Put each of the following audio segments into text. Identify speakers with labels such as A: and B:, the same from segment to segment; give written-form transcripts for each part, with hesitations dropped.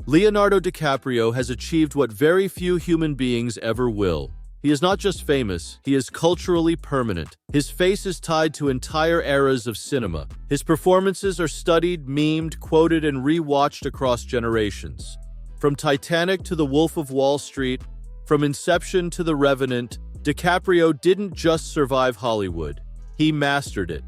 A: Leonardo DiCaprio has achieved what very few human beings ever will. He is not just famous, he is culturally permanent. His face is tied to entire eras of cinema. His performances are studied, memed, quoted, and re-watched across generations. From Titanic to The Wolf of Wall Street, from Inception to The Revenant, DiCaprio didn't just survive Hollywood, he mastered it.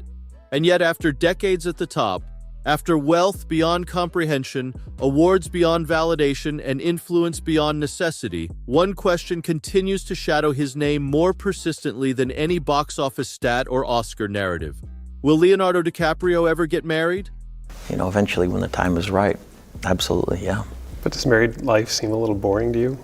A: And yet after decades at the top, after wealth beyond comprehension, awards beyond validation, and influence beyond necessity, one question continues to shadow his name more persistently than any box office stat or Oscar narrative. Will Leonardo DiCaprio ever get married?
B: Eventually when the time is right. Absolutely, yeah.
C: But does married life seem a little boring to you?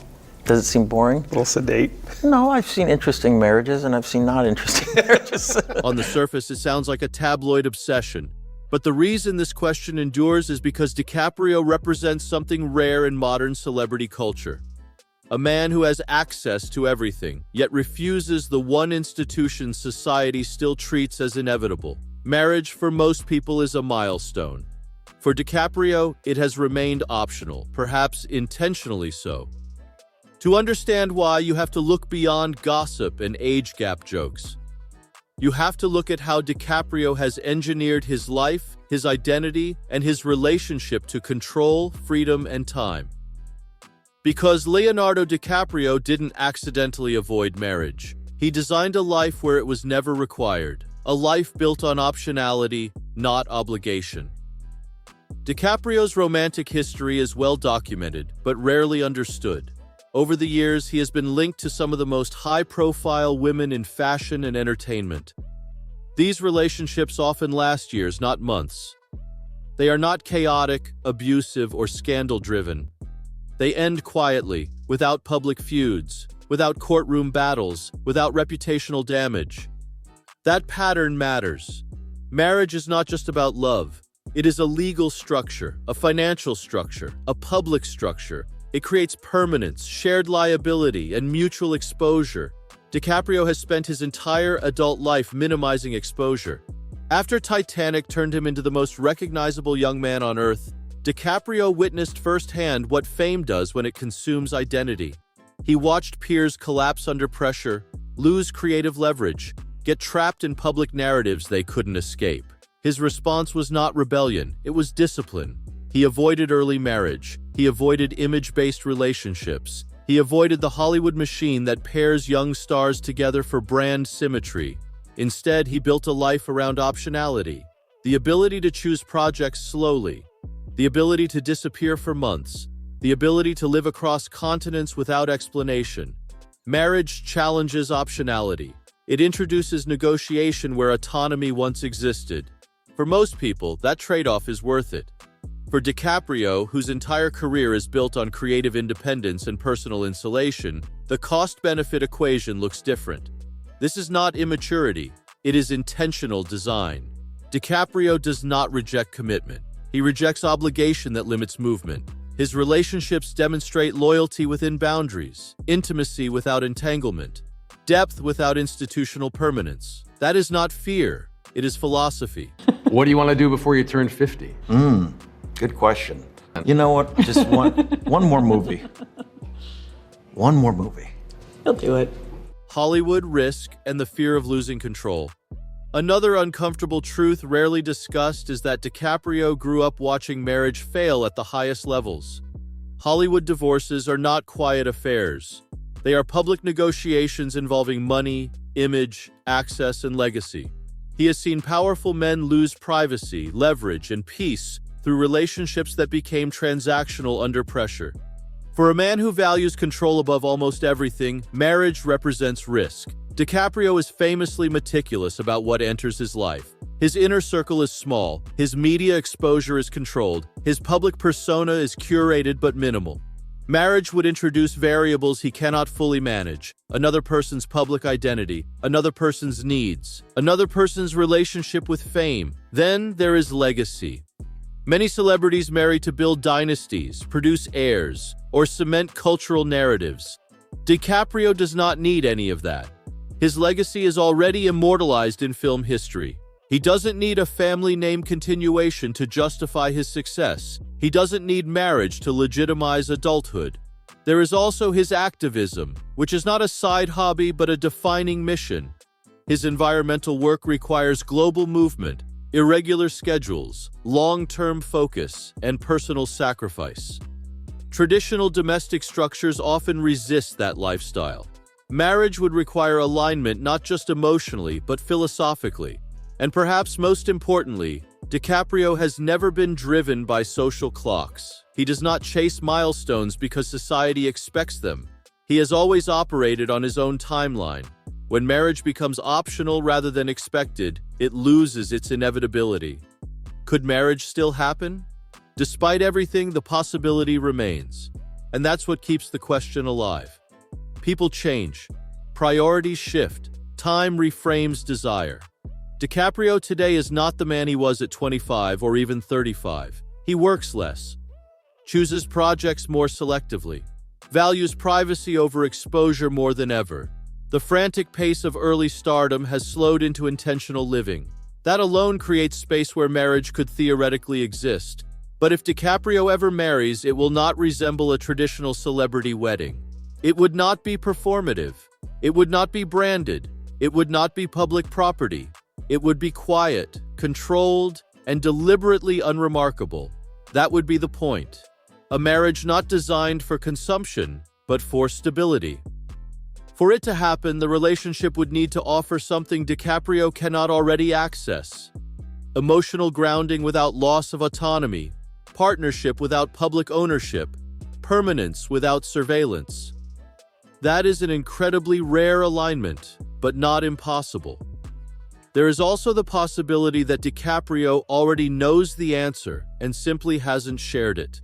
B: Does it seem boring?
C: A little sedate?
B: No, I've seen interesting marriages and I've seen not interesting marriages.
A: On the surface, it sounds like a tabloid obsession. But the reason this question endures is because DiCaprio represents something rare in modern celebrity culture. A man who has access to everything, yet refuses the one institution society still treats as inevitable. Marriage, for most people, is a milestone. For DiCaprio, it has remained optional, perhaps intentionally so. To understand why, you have to look beyond gossip and age gap jokes. You have to look at how DiCaprio has engineered his life, his identity, and his relationship to control, freedom, and time. Because Leonardo DiCaprio didn't accidentally avoid marriage. He designed a life where it was never required. A life built on optionality, not obligation. DiCaprio's romantic history is well documented, but rarely understood. Over the years, he has been linked to some of the most high-profile women in fashion and entertainment. These relationships often last years, not months. They are not chaotic, abusive, or scandal-driven. They end quietly, without public feuds, without courtroom battles, without reputational damage. That pattern matters. Marriage is not just about love. It is a legal structure, a financial structure, a public structure. It creates permanence, shared liability, and mutual exposure. DiCaprio has spent his entire adult life minimizing exposure. After Titanic turned him into the most recognizable young man on Earth, DiCaprio witnessed firsthand what fame does when it consumes identity. He watched peers collapse under pressure, lose creative leverage, get trapped in public narratives they couldn't escape. His response was not rebellion, it was discipline. He avoided early marriage. He avoided image-based relationships. He avoided the Hollywood machine that pairs young stars together for brand symmetry. Instead, he built a life around optionality, the ability to choose projects slowly, the ability to disappear for months, the ability to live across continents without explanation. Marriage challenges optionality. It introduces negotiation where autonomy once existed. For most people, that trade-off is worth it. For DiCaprio, whose entire career is built on creative independence and personal insulation, the cost-benefit equation looks different. This is not immaturity, it is intentional design. DiCaprio does not reject commitment. He rejects obligation that limits movement. His relationships demonstrate loyalty within boundaries, intimacy without entanglement, depth without institutional permanence. That is not fear, it is philosophy.
D: What do you want to do before you turn 50?
B: Good question. You know what? Just one more movie. One more movie.
E: He'll do it.
A: Hollywood, risk, and the fear of losing control. Another uncomfortable truth rarely discussed is that DiCaprio grew up watching marriage fail at the highest levels. Hollywood divorces are not quiet affairs. They are public negotiations involving money, image, access, and legacy. He has seen powerful men lose privacy, leverage, and peace through relationships that became transactional under pressure. For a man who values control above almost everything, marriage represents risk. DiCaprio is famously meticulous about what enters his life. His inner circle is small, his media exposure is controlled, his public persona is curated but minimal. Marriage would introduce variables he cannot fully manage: another person's public identity, another person's needs, another person's relationship with fame. Then there is legacy. Many celebrities marry to build dynasties, produce heirs, or cement cultural narratives. DiCaprio does not need any of that. His legacy is already immortalized in film history. He doesn't need a family name continuation to justify his success. He doesn't need marriage to legitimize adulthood. There is also his activism, which is not a side hobby but a defining mission. His environmental work requires global movement, irregular schedules, long-term focus, and personal sacrifice. Traditional domestic structures often resist that lifestyle. Marriage would require alignment not just emotionally but philosophically. And perhaps most importantly, DiCaprio has never been driven by social clocks. He does not chase milestones because society expects them. He has always operated on his own timeline. When marriage becomes optional rather than expected, it loses its inevitability. Could marriage still happen? Despite everything, the possibility remains. And that's what keeps the question alive. People change. Priorities shift. Time reframes desire. DiCaprio today is not the man he was at 25 or even 35. He works less, chooses projects more selectively, values privacy over exposure more than ever. The frantic pace of early stardom has slowed into intentional living. That alone creates space where marriage could theoretically exist. But if DiCaprio ever marries, it will not resemble a traditional celebrity wedding. It would not be performative. It would not be branded. It would not be public property. It would be quiet, controlled, and deliberately unremarkable. That would be the point. A marriage not designed for consumption, but for stability. For it to happen, the relationship would need to offer something DiCaprio cannot already access. Emotional grounding without loss of autonomy, partnership without public ownership, permanence without surveillance. That is an incredibly rare alignment, but not impossible. There is also the possibility that DiCaprio already knows the answer and simply hasn't shared it.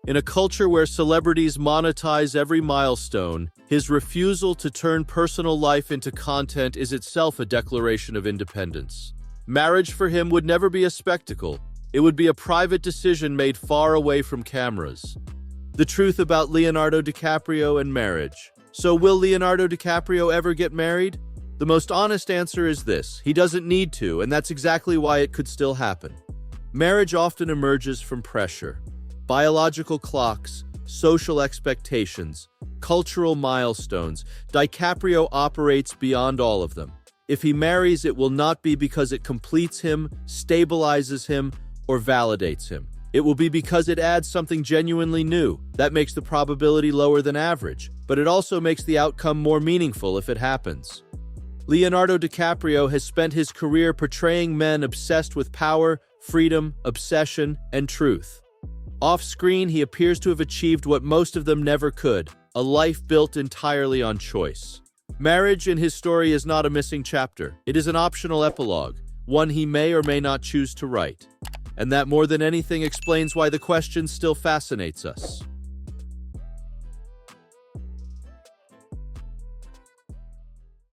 A: In a culture where celebrities monetize every milestone, his refusal to turn personal life into content is itself a declaration of independence. Marriage for him would never be a spectacle. It would be a private decision made far away from cameras. The truth about Leonardo DiCaprio and marriage. So will Leonardo DiCaprio ever get married? The most honest answer is this: he doesn't need to, and that's exactly why it could still happen. Marriage often emerges from pressure. Biological clocks, social expectations, cultural milestones. DiCaprio operates beyond all of them. If he marries, it will not be because it completes him, stabilizes him, or validates him. It will be because it adds something genuinely new. That makes the probability lower than average, but it also makes the outcome more meaningful if it happens. Leonardo DiCaprio has spent his career portraying men obsessed with power, freedom, obsession, and truth. Off-screen, he appears to have achieved what most of them never could: a life built entirely on choice. Marriage in his story is not a missing chapter. It is an optional epilogue, one he may or may not choose to write. And that more than anything explains why the question still fascinates us.